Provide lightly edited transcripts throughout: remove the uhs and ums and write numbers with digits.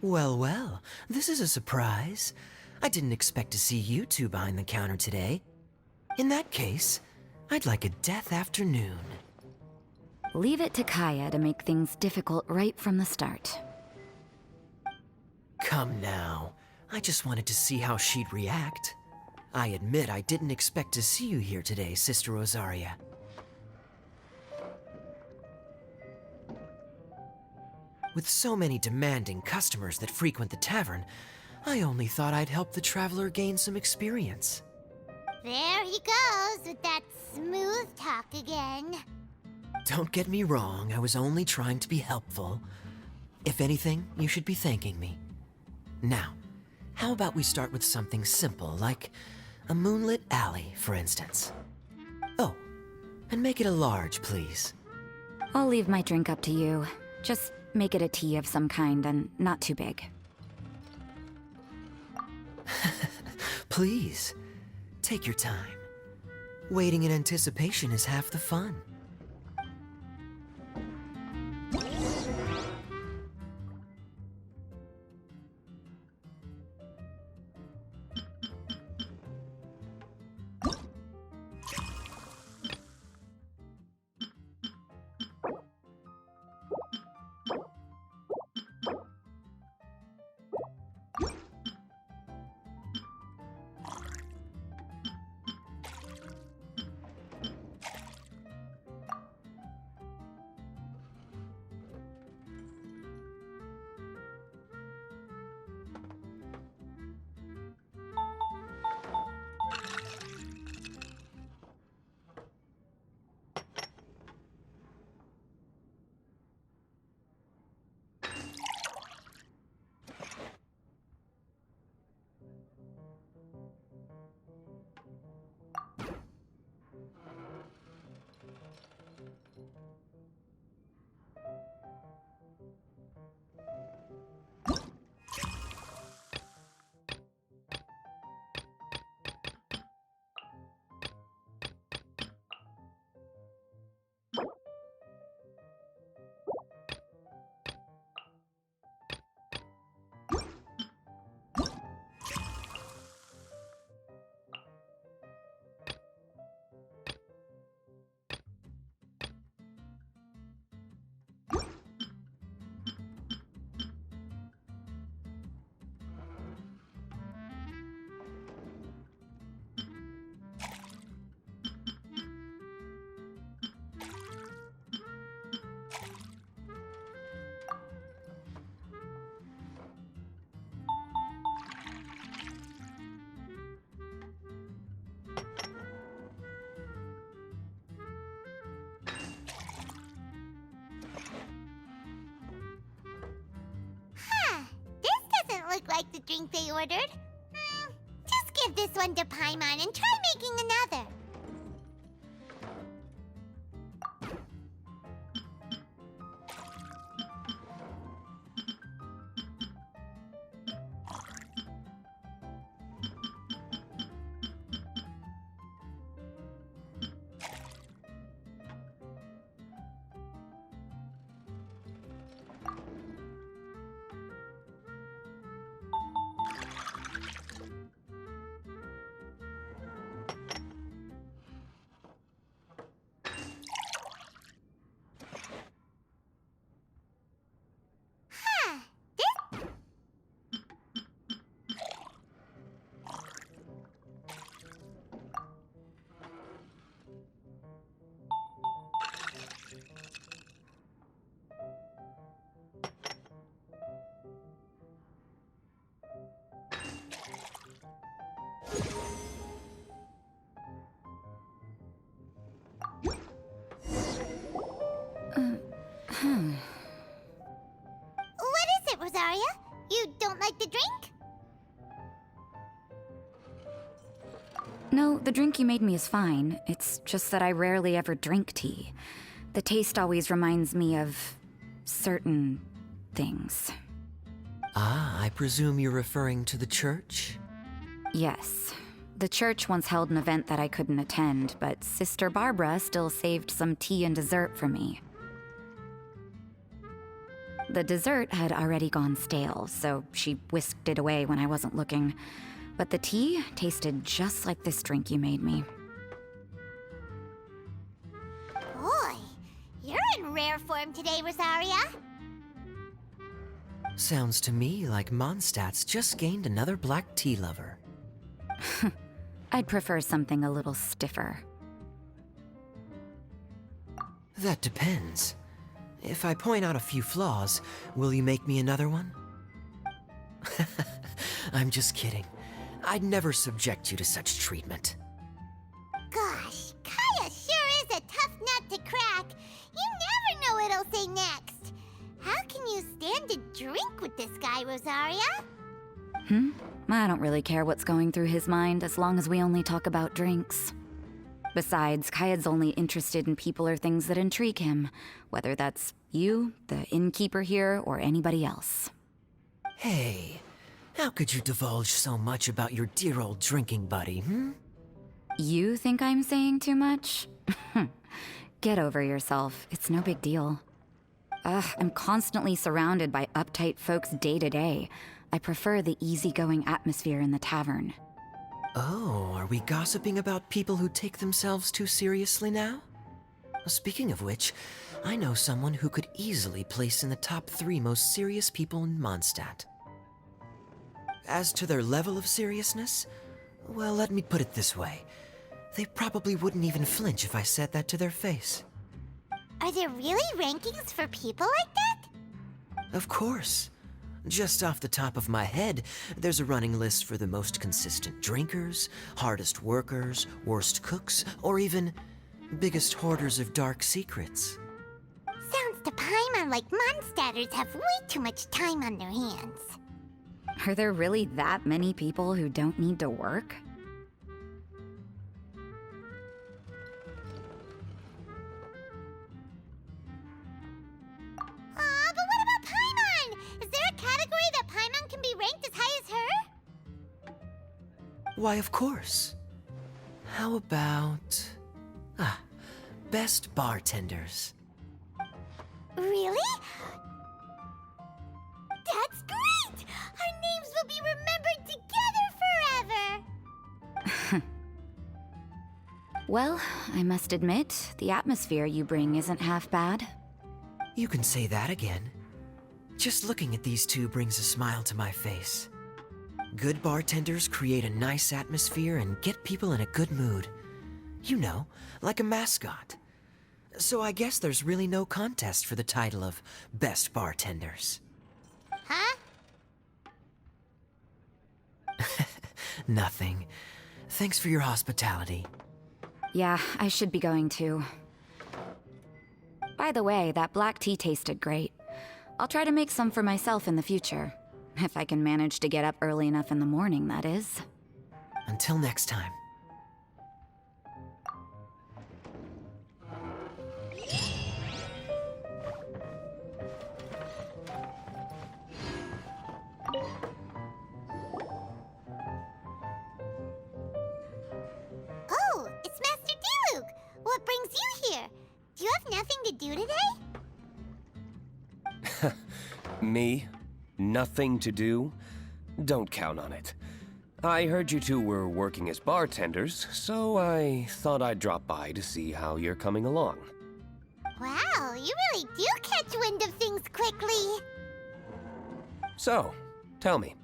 Well, well, this is a surprise. I didn't expect to see you two behind the counter today. In that case, I'd like a death afternoon. Leave it to Kaya to make things difficult right from the start. Come now. I just wanted to see how she'd react. I admit I didn't expect to see you here today, Sister Rosaria. With so many demanding customers that frequent the tavern, I only thought I'd help the traveler gain some experience. There he goes with that smooth talk again. Don't get me wrong, I was only trying to be helpful. If anything, you should be thanking me. Now, how about we start with something simple, like a moonlit alley, for instance? Oh, and make it a large, please. I'll leave my drink up to you. Just make it a tea of some kind and not too big. Please, take your time. Waiting in anticipation is half the fun. This doesn't look like the drink they ordered. Just give this one to Paimon and try making another. What is it, Rosaria? You don't like the drink? No, the drink you made me is fine. It's just that I rarely ever drink tea. The taste always reminds me of certain things. Ah, I presume you're referring to the church? Yes. The church once held an event that I couldn't attend, but Sister Barbara still saved some tea and dessert for me. The dessert had already gone stale, so she whisked it away when I wasn't looking. But the tea tasted just like this drink you made me. Boy, you're in rare form today, Rosaria. Sounds to me like Mondstadt's just gained another black tea lover. I'd prefer something a little stiffer. That depends. If I point out a few flaws, will you make me another one? I'm just kidding. I'd never subject you to such treatment. Gosh, Kaya sure is a tough nut to crack. You never know what he'll say next. How can you stand to drink with this guy, Rosaria? I don't really care what's going through his mind as long as we only talk about drinks. Besides, Kayad's only interested in people or things that intrigue him, whether that's you, the innkeeper here, or anybody else. Hey, how could you divulge so much about your dear old drinking buddy, You think I'm saying too much? Get over yourself. It's no big deal. I'm constantly surrounded by uptight folks day to day. I prefer the easygoing atmosphere in the tavern. Oh, are we gossiping about people who take themselves too seriously now? Speaking of which, I know someone who could easily place in the top 3 most serious people in Mondstadt. As to their level of seriousness, well, let me put it this way. They probably wouldn't even flinch if I said that to their face. Are there really rankings for people like that? Of course. Just off the top of my head, there's a running list for the most consistent drinkers, hardest workers, worst cooks, or even biggest hoarders of dark secrets. Sounds to Paimon like Mondstadters have way too much time on their hands. Are there really that many people who don't need to work? Aw, but what about Paimon? Is there a category that Paimon can be ranked as high as her? Why, of course. How about... best bartenders. Really? That's great! Our names will be remembered together forever! Well, I must admit, the atmosphere you bring isn't half bad. You can say that again. Just looking at these two brings a smile to my face. Good bartenders create a nice atmosphere and get people in a good mood. You know, like a mascot. So I guess there's really no contest for the title of Best Bartenders. Huh? Nothing. Thanks for your hospitality. Yeah, I should be going too. By the way, that black tea tasted great. I'll try to make some for myself in the future. If I can manage to get up early enough in the morning, that is. Until next time. Oh, it's Master Diluc! What brings you here? Do you have nothing to do today? Me? Nothing to do? Don't count on it. I heard you two were working as bartenders, so I thought I'd drop by to see how you're coming along. Wow, you really do catch wind of things quickly. So, tell me,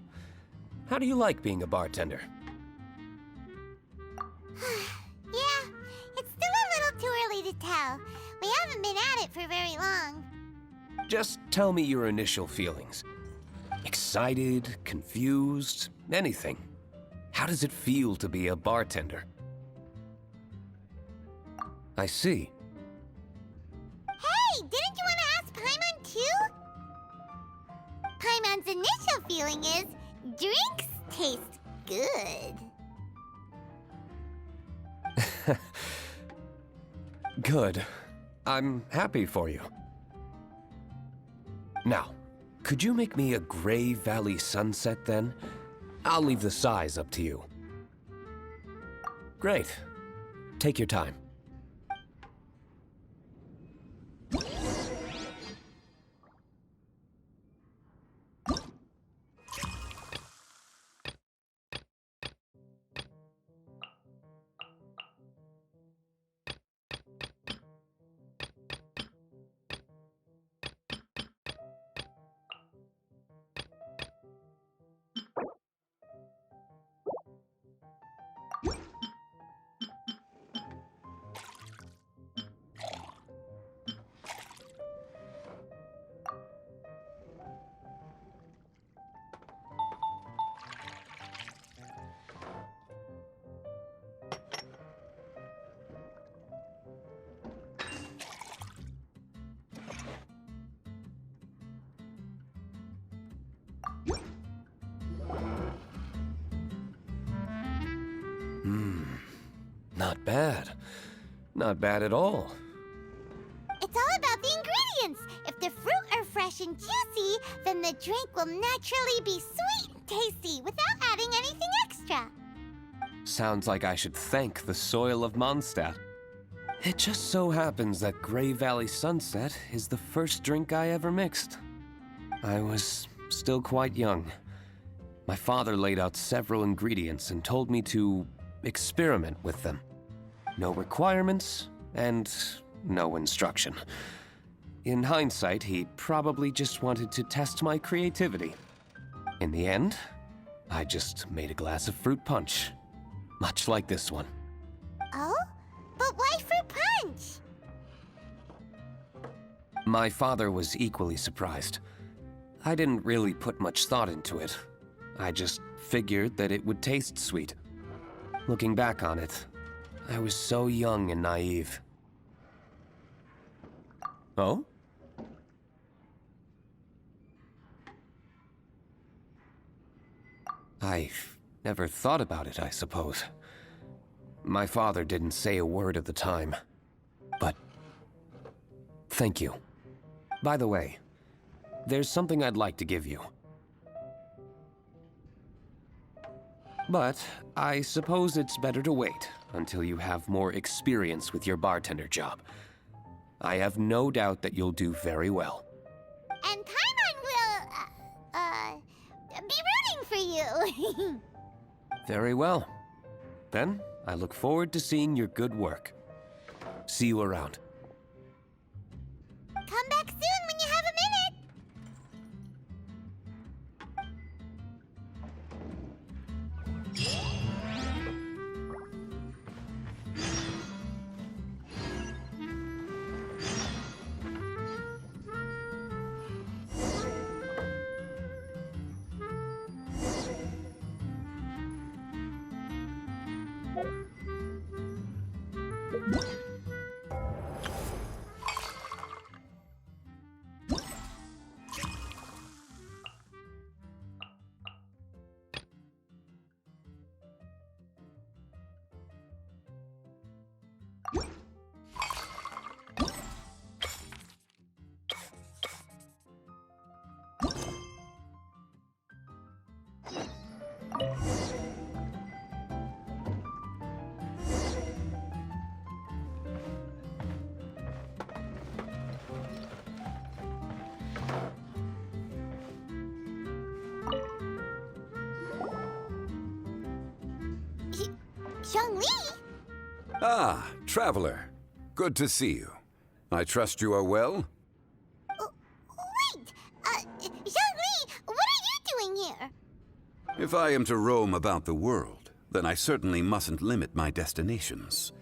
how do you like being a bartender? Yeah, it's still a little too early to tell. We haven't been at it for very long. Just tell me your initial feelings. Excited, confused, anything. How does it feel to be a bartender? I see. Hey, didn't you want to ask Paimon too? Paimon's initial feeling is drinks taste good. Good. I'm happy for you. Now, could you make me a Gray Valley sunset then? I'll leave the size up to you. Great. Take your time. Not bad. Not bad at all. It's all about the ingredients. If the fruit are fresh and juicy, then the drink will naturally be sweet and tasty without adding anything extra. Sounds like I should thank the soil of Mondstadt. It just so happens that Grey Valley Sunset is the first drink I ever mixed. I was still quite young. My father laid out several ingredients and told me to experiment with them. No requirements and no instruction. In hindsight, he probably just wanted to test my creativity. In the end, I just made a glass of fruit punch. Much like this one. Oh? But why fruit punch? My father was equally surprised. I didn't really put much thought into it. I just figured that it would taste sweet. Looking back on it, I was so young and naive. Oh? I never thought about it, I suppose. My father didn't say a word at the time, but thank you. By the way, there's something I'd like to give you. But I suppose it's better to wait until you have more experience with your bartender job. I have no doubt that you'll do very well. And Paimon will, be rooting for you. Very well. Then, I look forward to seeing your good work. See you around. Come back soon when you have a minute. Zhongli? Ah, traveler. Good to see you. I trust you are well? Wait! Zhongli, what are you doing here? If I am to roam about the world, then I certainly mustn't limit my destinations.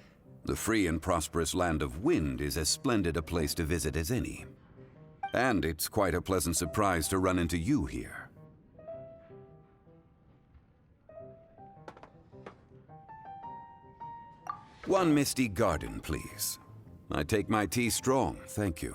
The free and prosperous land of Wind is as splendid a place to visit as any. And it's quite a pleasant surprise to run into you here. One misty garden, please. I take my tea strong, thank you.